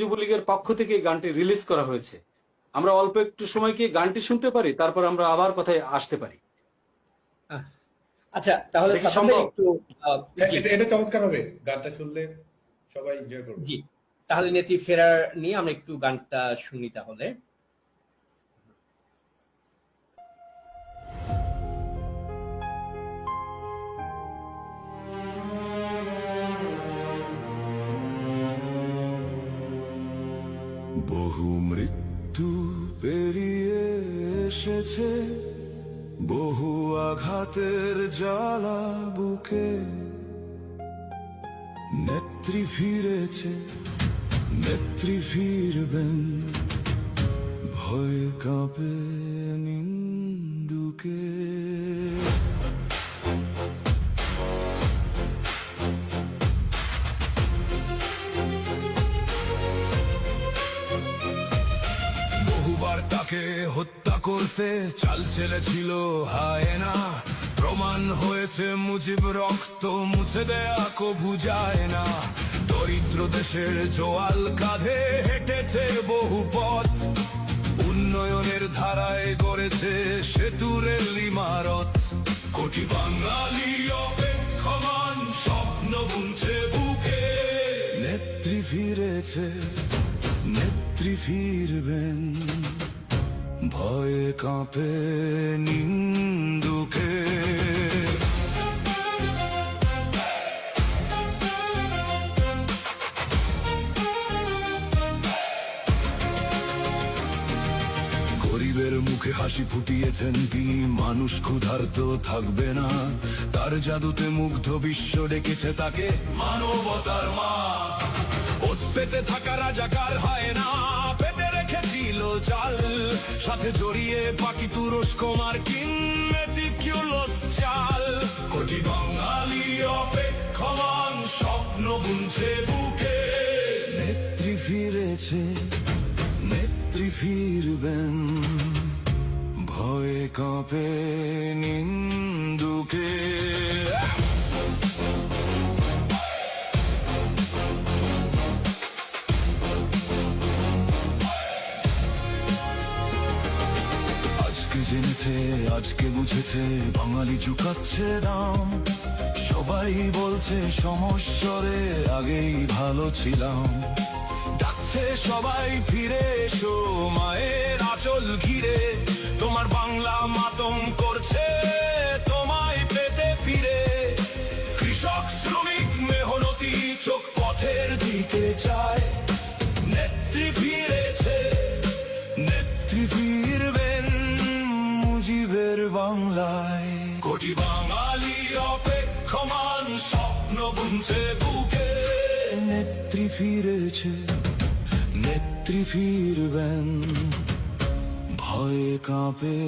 যুবলীগের পক্ষ থেকে এই গানটি রিলিজ করা হয়েছে। আমরা অল্প একটু সময় কি গানটি শুনতে পারি, তারপর আমরা আবার কথায় আসতে পারি। আচ্ছা, তাহলে এটা কি সাফান ভাই সম্ভব? একটু জি, এটা চমৎকার হবে, গানটা শুনলে সবাই এনজয় করবে। জি, তাহলে নেত্রী ফেরার নিয়ে আমরা একটু গানটা শুনি তাহলে। বহু মৃত্যু পেরিয়ে এসেছে, বহু আঘাতের জ্বালা বুকে। নেত্রী ফিরেছে, নেত্রী ফিরবেন, ভয়ে কাঁপে নিন্দুকে। বহুবার তাকে হত্যা করতে চাল চেলেছিল হায়না, প্রমাণ হয়েছে মুজিব রক্ত মুছে দেয়া কভু যায় না। দরিদ্র দেশের জোয়াল কাঁধে হেঁটেছে বহু পথ, উন্নয়নের ধারায় গড়েছে সেতু রেল ইমারত। কোটি বাঙালি অপেক্ষমান স্বপ্ন বুনছে বুকে। নেত্রী ফিরেছে, নেত্রী ফিরবেন, ভয়ে কাঁপে নিন্দুকে। গরিবের মুখে হাসি ফুটিয়েছেন তিনি, মানুষ ক্ষুধার্ত থাকবে না। তার জাদুতে মুগ্ধ বিশ্ব ডেকেছে তাকে মানবতার মা। ওত পেতে থাকা রাজাকার হয় না, পেতে রেখেছিল চাল, সাথে জড়িয়ে বাকি তুরস্ক মার্কিন মেটিকিউলাস চাল। কোটি বাঙালি অপেক্ষমান স্বপ্ন বুনছে বুকে। নেত্রী ফিরেছে, নেত্রী ফিরবেন, ভয়ে কাঁপে নিন্দুকে। আজকে জেনেছে, আজকে বুঝেছে, বাঙালি ঝুঁকাচ্ছে দাম। সবাই বলছে সমস্বরে আগেই ভালো ছিলাম। ডাকছে সবাই ফিরে এসো মায়ের আঁচল ঘিরে। তোমার বাংলা মাতম করছে তোমায় পেতে ফিরে। কৃষক শ্রমিক মেহনতি চোখ পথের দিকে চায়। নেত্রী ফিরেছে, নেত্রী ফিরবেন মুজিবের বাংলায়। কোটি বাঙালি অপেক্ষমান স্বপ্ন বুনছে বুকে। নেত্রী ফিরেছে, নেত্রী ফিরবেন, ভয়ে কাঁপে